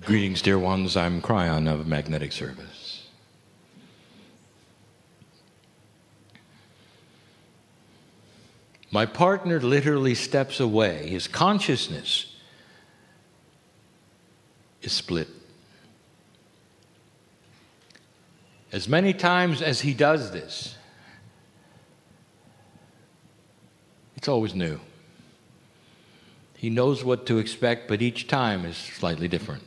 Greetings, dear ones. I'm Kryon of Magnetic Service. My partner literally steps away. His consciousness is split. As many times as he does this, it's always new. He knows what to expect, but each time is slightly different.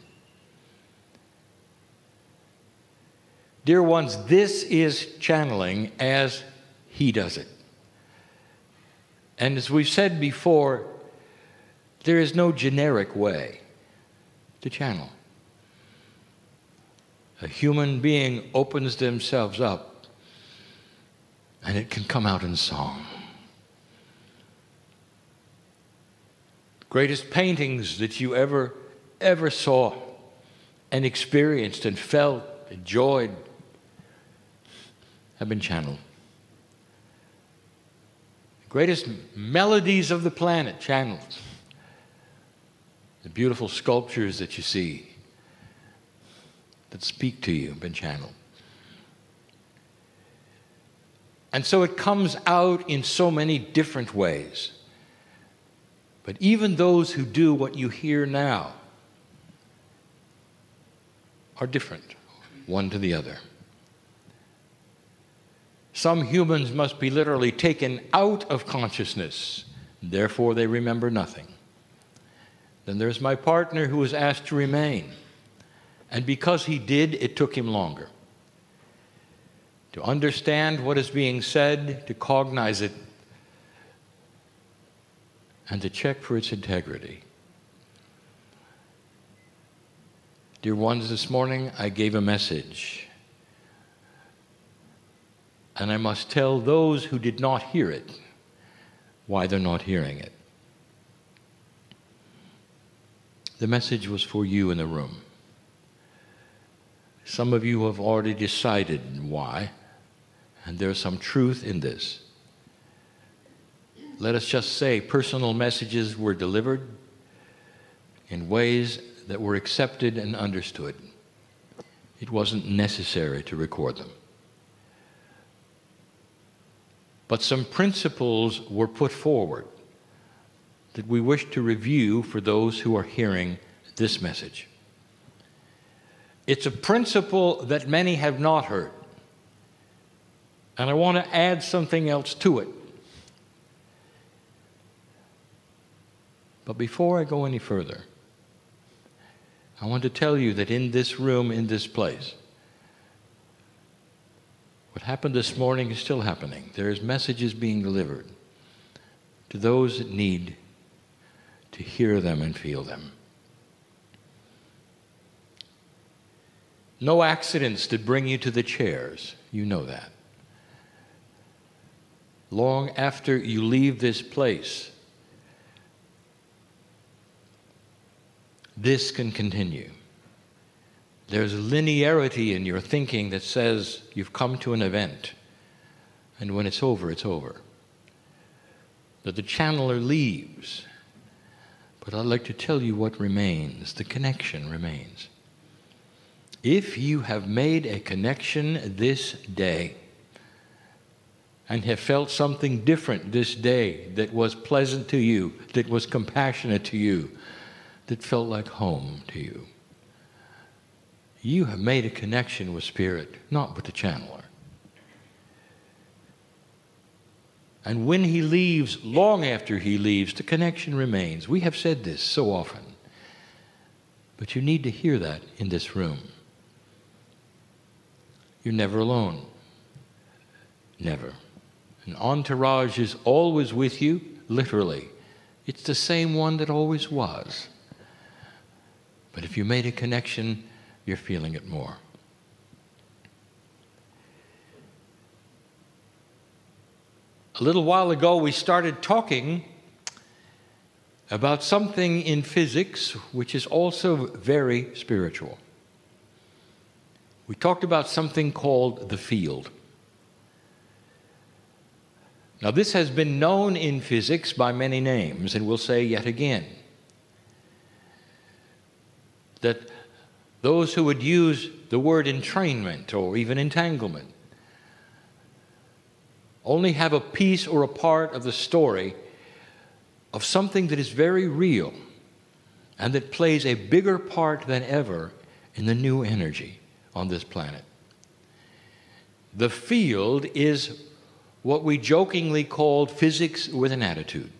Dear ones, this is channeling as he does it. And as we've said before, there is no generic way to channel. A human being opens themselves up, and it can come out in song. Greatest paintings that you ever saw and experienced and felt, enjoyed, have been channeled. The greatest melodies of the planet channeled. The beautiful sculptures that you see that speak to you have been channeled. And so it comes out in so many different ways. But even those who do what you hear now are different, one to the other. Some humans must be literally taken out of consciousness, therefore they remember nothing. Then there's my partner who was asked to remain. And because he did, it took him longer. To understand what is being said, to cognize it, and to check for its integrity. Dear ones, this morning I gave a message. And I must tell those who did not hear it why they're not hearing it. The message was for you in the room. Some of you have already decided why, and there's some truth in this. Let us just say personal messages were delivered in ways that were accepted and understood. It wasn't necessary to record them. But some principles were put forward that we wish to review for those who are hearing this message. It's a principle that many have not heard. And I want to add something else to it. But before I go any further, I want to tell you that in this room, in this place, what happened this morning is still happening. There's messages being delivered to those that need to hear them and feel them. No accidents that bring you to the chairs. You know that. Long after you leave this place, this can continue. There's a linearity in your thinking that says you've come to an event, and when it's over, it's over. That the channeler leaves. But I'd like to tell you what remains. The connection remains. If you have made a connection this day and have felt something different this day that was pleasant to you, that was compassionate to you, that felt like home to you, you have made a connection with Spirit, not with the channeler. And when he leaves, long after he leaves, the connection remains. We have said this so often. But you need to hear that in this room. You're never alone. Never. An entourage is always with you, literally. It's the same one that always was. But if you made a connection, you're feeling it more. A little while ago, we started talking about something in physics which is also very spiritual. We talked about something called the field. Now, this has been known in physics by many names, and we'll say yet again that Those who would use the word entrainment or even entanglement only have a piece or a part of the story of something that is very real and that plays a bigger part than ever in the new energy on this planet. The field is what we jokingly called physics with an attitude.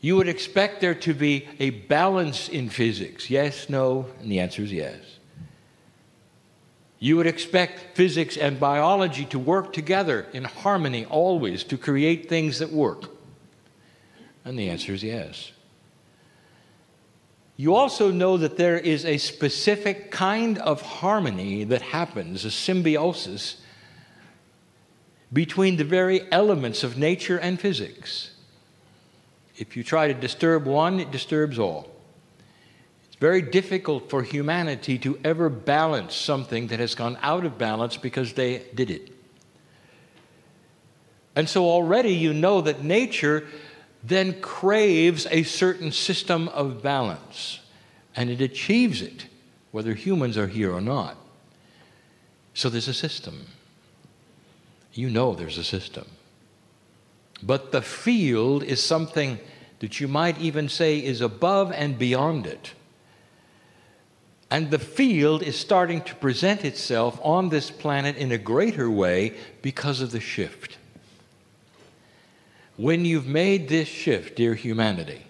You would expect there to be a balance in physics. Yes, no, and the answer is yes. You would expect physics and biology to work together in harmony always to create things that work. And the answer is yes. You also know that there is a specific kind of harmony that happens, a symbiosis, between the very elements of nature and physics. If you try to disturb one, it disturbs all. It's very difficult for humanity to ever balance something that has gone out of balance because they did it. And so already you know that nature then craves a certain system of balance, and it achieves it, whether humans are here or not. So there's a system. You know there's a system. But the field is something that you might even say is above and beyond it. And the field is starting to present itself on this planet in a greater way because of the shift. When you've made this shift, dear humanity,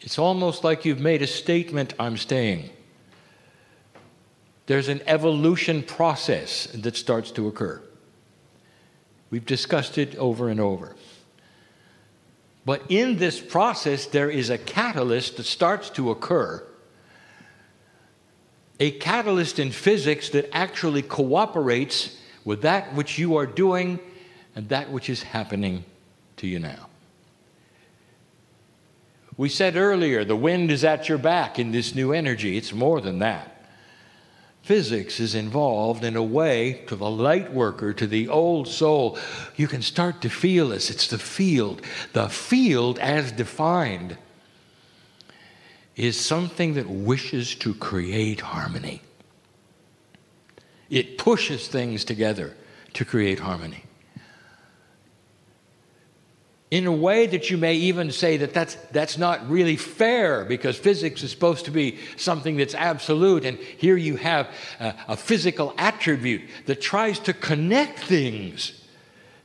it's almost like you've made a statement, I'm staying. There's an evolution process that starts to occur. We've discussed it over and over. But in this process, there is a catalyst that starts to occur, a catalyst in physics that actually cooperates with that which you are doing and that which is happening to you now. We said earlier, the wind is at your back in this new energy. It's more than that. Physics is involved in a way to the light worker, to the old soul. You can start to feel this. It's the field. The field, as defined, is something that wishes to create harmony. It pushes things together to create harmony. In a way that you may even say that that's not really fair, because physics is supposed to be something that's absolute, and here you have a physical attribute that tries to connect things.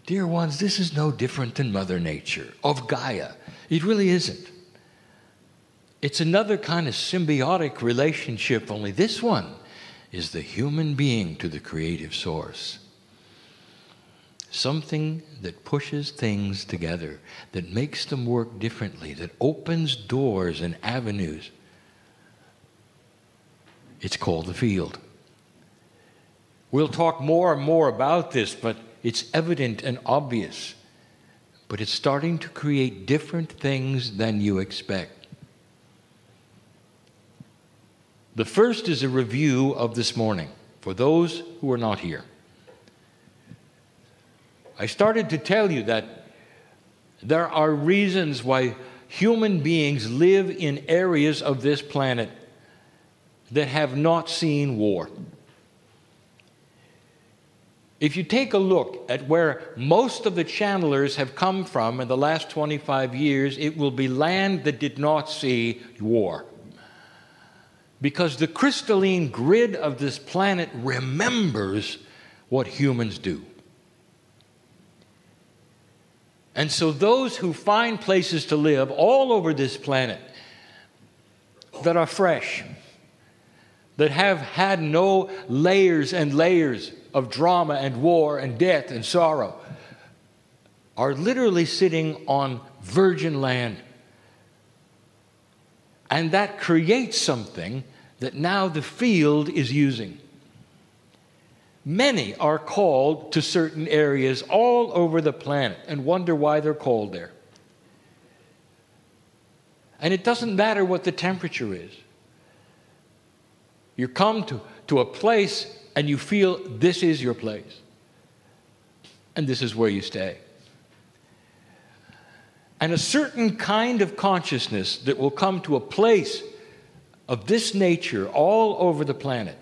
Dear ones, this is no different than Mother Nature, of Gaia. It really isn't. It's another kind of symbiotic relationship, only this one is the human being to the creative source. Something that pushes things together, that makes them work differently, that opens doors and avenues. It's called the field. We'll talk more and more about this, but it's evident and obvious. But it's starting to create different things than you expect. The first is a review of this morning, for those who are not here. I started to tell you that there are reasons why human beings live in areas of this planet that have not seen war. If you take a look at where most of the channelers have come from in the last 25 years, it will be land that did not see war. Because the crystalline grid of this planet remembers what humans do. And so those who find places to live all over this planet that are fresh, that have had no layers and layers of drama and war and death and sorrow, are literally sitting on virgin land. And that creates something that now the field is using. Many are called to certain areas all over the planet and wonder why they're called there. And it doesn't matter what the temperature is. You come to a place and you feel this is your place. And this is where you stay. And a certain kind of consciousness that will come to a place of this nature all over the planet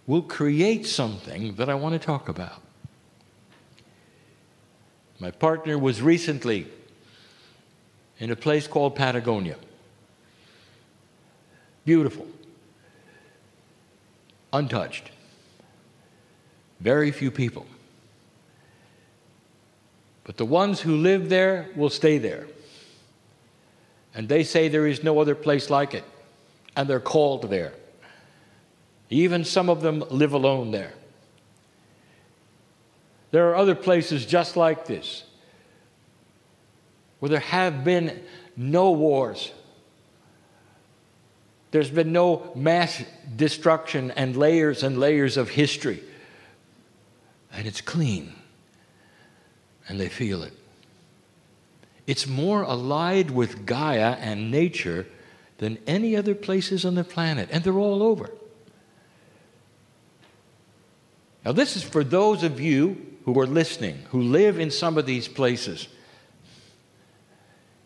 will create something that I want to talk about. My partner was recently in a place called Patagonia. Beautiful. Untouched. Very few people. But the ones who live there will stay there. And they say there is no other place like it. And they're called there. Even some of them live alone there. There are other places just like this, where there have been no wars. There's been no mass destruction and layers of history. And it's clean. And they feel it. It's more allied with Gaia and nature than any other places on the planet. And they're all over. Now, this is for those of you who are listening, who live in some of these places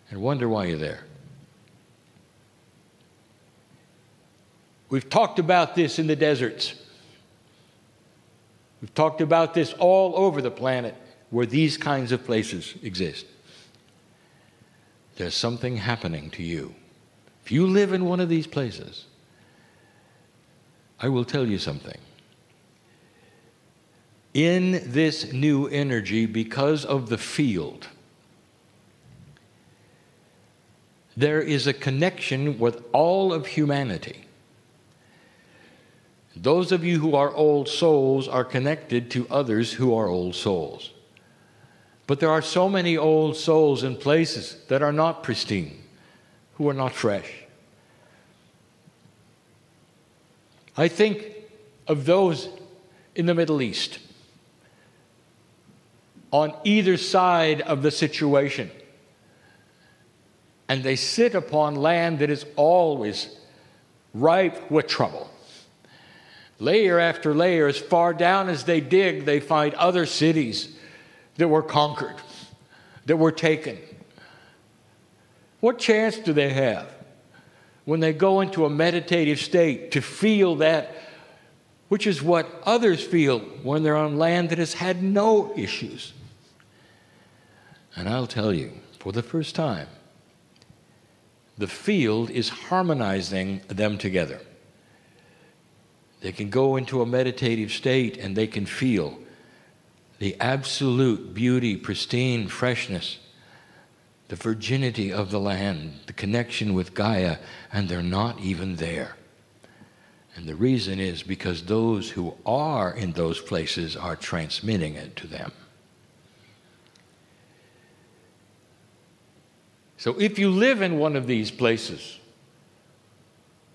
and wonder why you're there. We've talked about this in the deserts. We've talked about this all over the planet where these kinds of places exist. There's something happening to you. If you live in one of these places, I will tell you something. In this new energy, because of the field, there is a connection with all of humanity. Those of you who are old souls are connected to others who are old souls. But there are so many old souls in places that are not pristine, who are not fresh. I think of those in the Middle East, on either side of the situation. And they sit upon land that is always ripe with trouble. Layer after layer, as far down as they dig, they find other cities that were conquered, that were taken. What chance do they have when they go into a meditative state to feel that, which is what others feel when they're on land that has had no issues? And I'll tell you, for the first time, the field is harmonizing them together. They can go into a meditative state and they can feel the absolute beauty, pristine freshness, the virginity of the land, the connection with Gaia, and they're not even there. And the reason is because those who are in those places are transmitting it to them. So if you live in one of these places,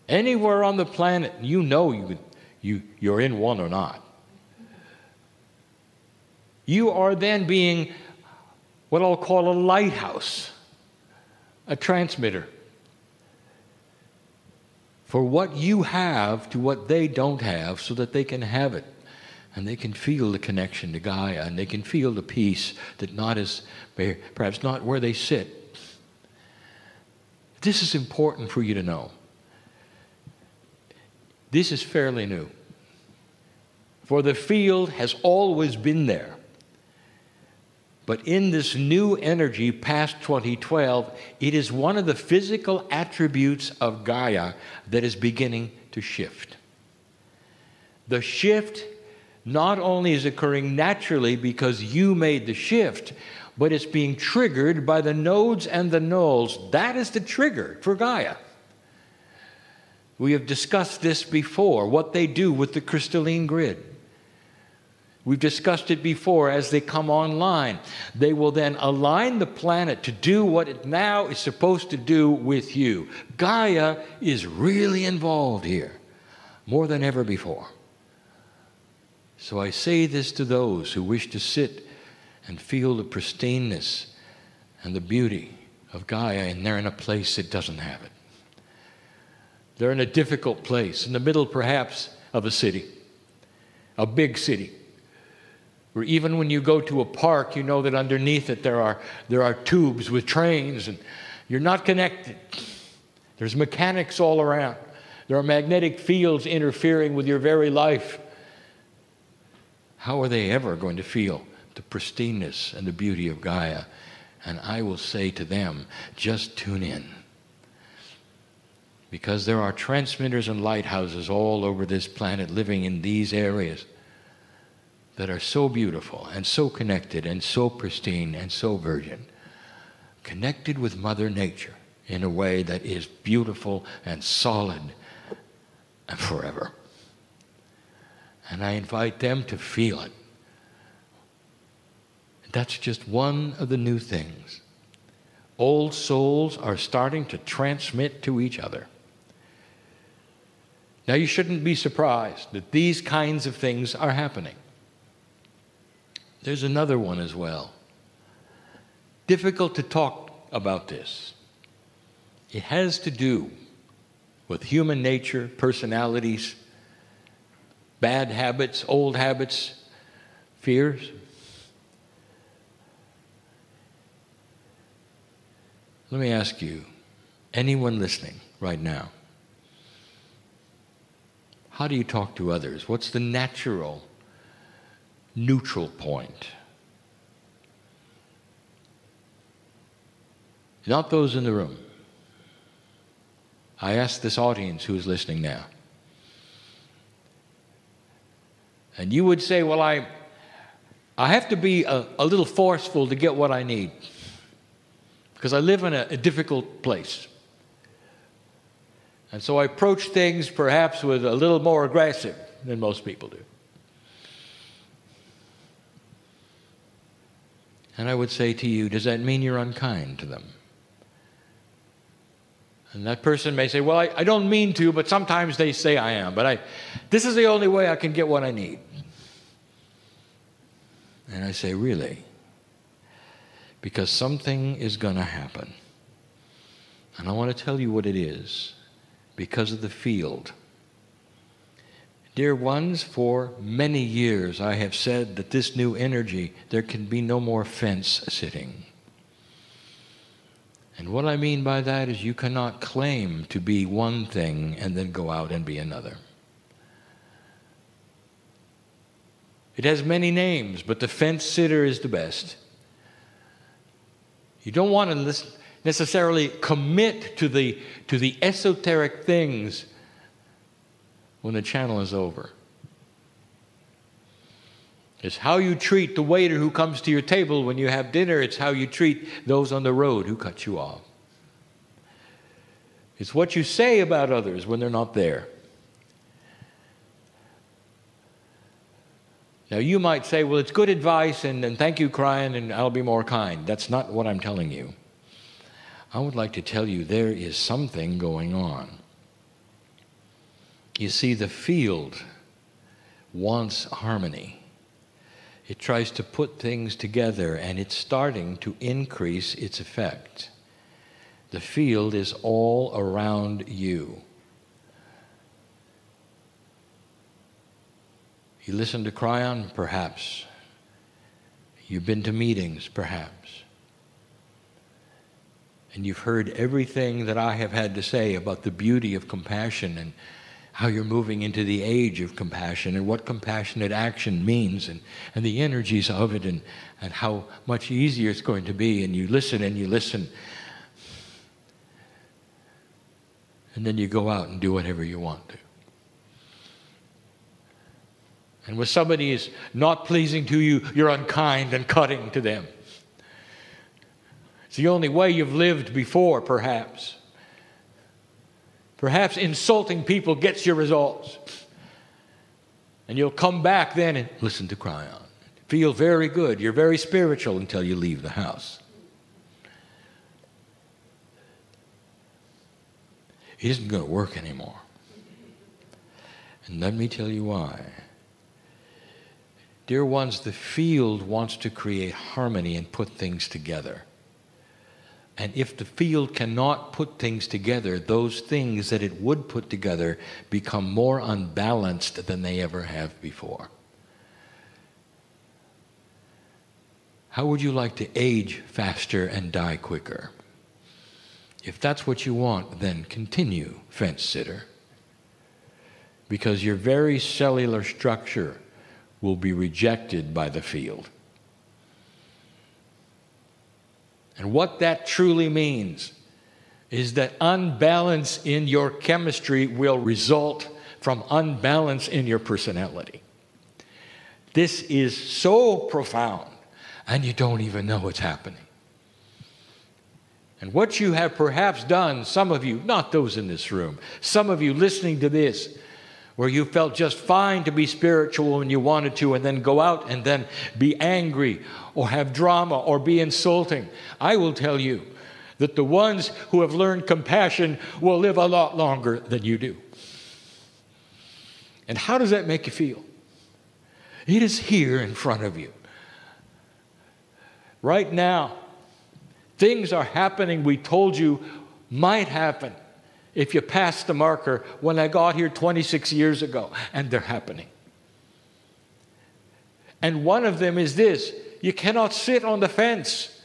anywhere on the planet, you know you're in one or not. You are then being what I'll call a lighthouse, a transmitter for what you have to what they don't have, so that they can have it and they can feel the connection to Gaia, and they can feel the peace that perhaps not where they sit. This is important for you to know. This is fairly new. For the field has always been there. But in this new energy past 2012, it is one of the physical attributes of Gaia that is beginning to shift. The shift not only is occurring naturally because you made the shift, but it's being triggered by the nodes and the nulls. That is the trigger for Gaia. We have discussed this before, what they do with the crystalline grid. We've discussed it before. As they come online, they will then align the planet to do what it now is supposed to do with you. Gaia is really involved here, more than ever before. So I say this to those who wish to sit and feel the pristineness and the beauty of Gaia, and they're in a place that doesn't have it. They're in a difficult place, in the middle perhaps of a city, a big city, where even when you go to a park, you know that underneath it there are tubes with trains, and you're not connected. There's mechanics all around. There are magnetic fields interfering with your very life. How are they ever going to feel the pristineness and the beauty of Gaia? And I will say to them, just tune in. Because there are transmitters and lighthouses all over this planet living in these areas that are so beautiful and so connected and so pristine and so virgin, connected with Mother Nature in a way that is beautiful and solid and forever. And I invite them to feel it. That's just one of the new things. Old souls are starting to transmit to each other. Now, you shouldn't be surprised that these kinds of things are happening. There's another one as well. Difficult to talk about this. It has to do with human nature, personalities, bad habits, old habits, fears. Let me ask you, anyone listening right now, how do you talk to others? What's the natural, neutral point? Not those in the room. I ask this audience who is listening now. And you would say, well, I have to be a little forceful to get what I need, because I live in a difficult place. And so I approach things perhaps with a little more aggressive than most people do. And I would say to you, does that mean you're unkind to them? And that person may say, well, I don't mean to, but sometimes they say I am. But this is the only way I can get what I need. And I say, really? Because something is going to happen. And I want to tell you what it is. Because of the field. Dear ones, for many years I have said that this new energy, there can be no more fence sitting. And what I mean by that is you cannot claim to be one thing and then go out and be another. It has many names, but the fence sitter is the best. You don't want to necessarily commit to the esoteric things when the channel is over. It's how you treat the waiter who comes to your table when you have dinner. It's how you treat those on the road who cut you off. It's what you say about others when they're not there. Now you might say, well, it's good advice and thank you, Kryon, and I'll be more kind. That's not what I'm telling you. I would like to tell you there is something going on. You see, the field wants harmony. It tries to put things together, and it's starting to increase its effect. The field is all around you. You listen to Kryon, perhaps. You've been to meetings, perhaps. And you've heard everything that I have had to say about the beauty of compassion and how you're moving into the age of compassion and what compassionate action means and the energies of it and how much easier it's going to be. And you listen and you listen. And then you go out and do whatever you want to. And when somebody is not pleasing to you, you're unkind and cutting to them. It's the only way you've lived before, perhaps. Perhaps insulting people gets your results. And you'll come back then and listen to Kryon. Feel very good. You're very spiritual until you leave the house. It isn't going to work anymore. And let me tell you why. Dear ones, the field wants to create harmony and put things together. And if the field cannot put things together, those things that it would put together become more unbalanced than they ever have before. How would you like to age faster and die quicker? If that's what you want, then continue, fence sitter, because your very cellular structure will be rejected by the field. And what that truly means is that unbalance in your chemistry will result from unbalance in your personality. This is so profound, and you don't even know what's happening. And what you have perhaps done, some of you, not those in this room, some of you listening to this, where you felt just fine to be spiritual when you wanted to, and then go out and then be angry or have drama or be insulting. I will tell you that the ones who have learned compassion will live a lot longer than you do. And how does that make you feel? It is here in front of you. Right now, things are happening we told you might happen if you passed the marker when I got here 26 years ago, and they're happening. And one of them is this: you cannot sit on the fence.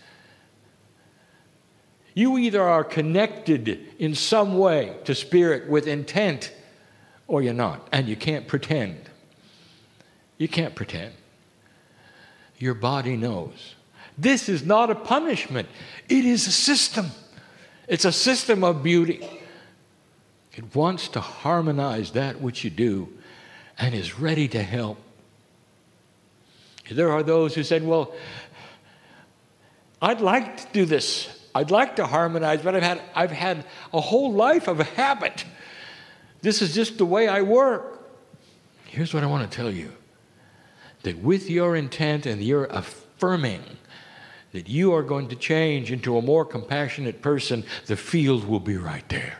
You either are connected in some way to spirit with intent, or you're not, and you can't pretend. You can't pretend. Your body knows. This is not a punishment. It is a system. It's a system of beauty. It wants to harmonize that which you do and is ready to help. There are those who said, well, I'd like to do this. I'd like to harmonize, but I've had a whole life of a habit. This is just the way I work. Here's what I want to tell you. That with your intent and your affirming that you are going to change into a more compassionate person, the field will be right there.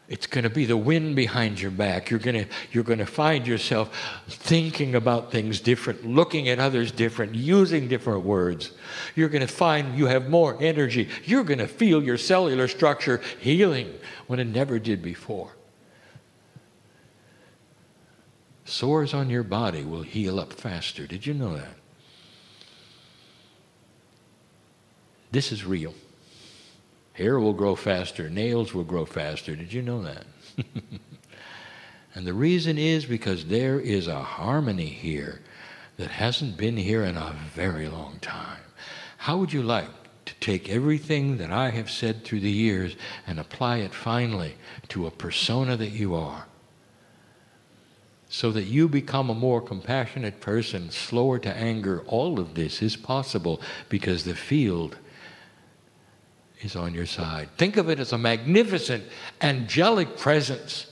It's going to be the wind behind your back. You're going to find yourself thinking about things different, looking at others different, using different words. You're going to find you have more energy. You're going to feel your cellular structure healing when it never did before. Sores on your body will heal up faster. Did you know that? This is real. Hair will grow faster. Nails will grow faster. Did you know that? And the reason is because there is a harmony here that hasn't been here in a very long time. How would you like to take everything that I have said through the years and apply it finally to a persona that you are? So that you become a more compassionate person, slower to anger. All of this is possible because the field is on your side. Think of it as a magnificent, angelic presence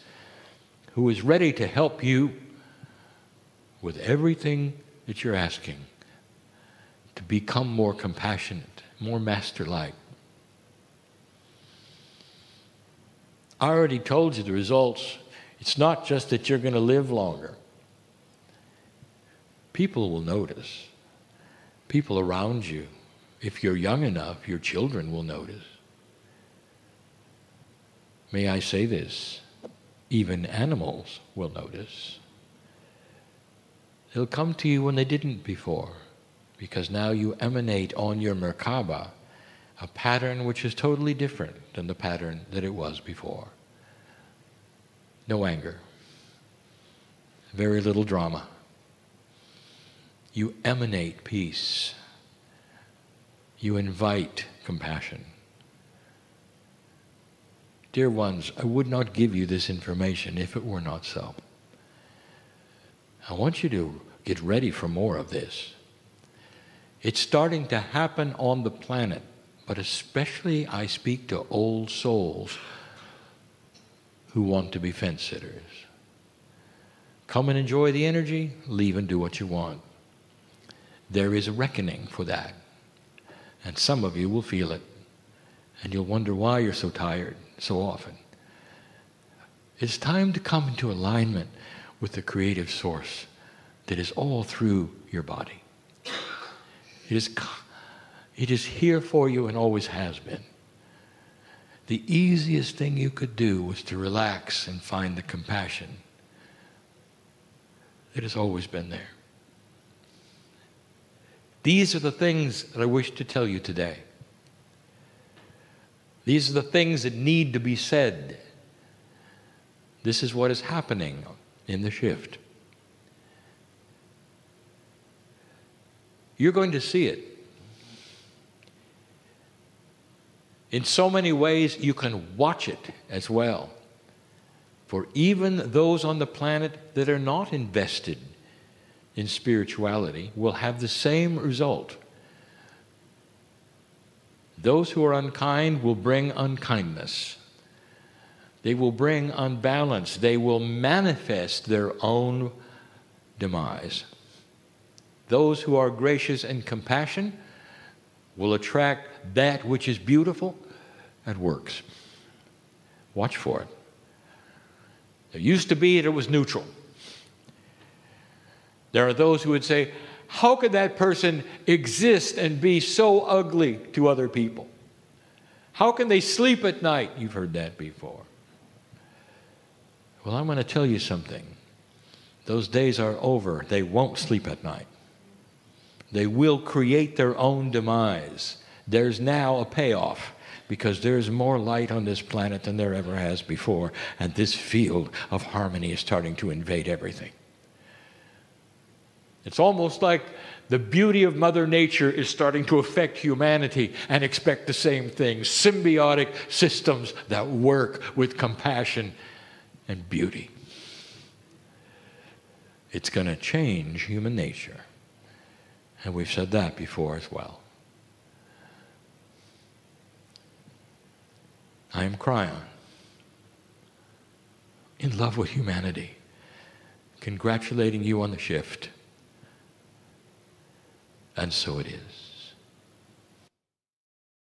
who is ready to help you with everything that you're asking to become more compassionate, more master-like. I already told you the results. It's not just that you're going to live longer. People will notice. People around you. If you're young enough, your children will notice. May I say this? Even animals will notice. They'll come to you when they didn't before, because now you emanate on your Merkaba a pattern which is totally different than the pattern that it was before. No anger. Very little drama. You emanate peace. You invite compassion. Dear ones, I would not give you this information if it were not so. I want you to get ready for more of this. It's starting to happen on the planet, but especially I speak to old souls who want to be fence sitters. Come and enjoy the energy, leave and do what you want. There is a reckoning for that. And some of you will feel it. And you'll wonder why you're so tired so often. It's time to come into alignment with the creative source that is all through your body. It is here for you and always has been. The easiest thing you could do was to relax and find the compassion that has always been there. These are the things that I wish to tell you today. These are the things that need to be said. This is what is happening in the shift. You're going to see it. In so many ways, you can watch it as well. For even those on the planet that are not invested in spirituality will have the same result. Those who are unkind will bring unkindness. They will bring unbalance. They will manifest their own demise. Those who are gracious and compassionate will attract that which is beautiful and works. Watch for it. There used to be that it was neutral. There are those who would say, how could that person exist and be so ugly to other people? How can they sleep at night? You've heard that before. Well, I'm going to tell you something. Those days are over. They won't sleep at night. They will create their own demise. There's now a payoff because there's more light on this planet than there ever has before, and this field of harmony is starting to invade everything. It's almost like the beauty of Mother Nature is starting to affect humanity and expect the same thing. Symbiotic systems that work with compassion and beauty. It's going to change human nature. And we've said that before as well. I am Kryon, in love with humanity, congratulating you on the shift. And so it is.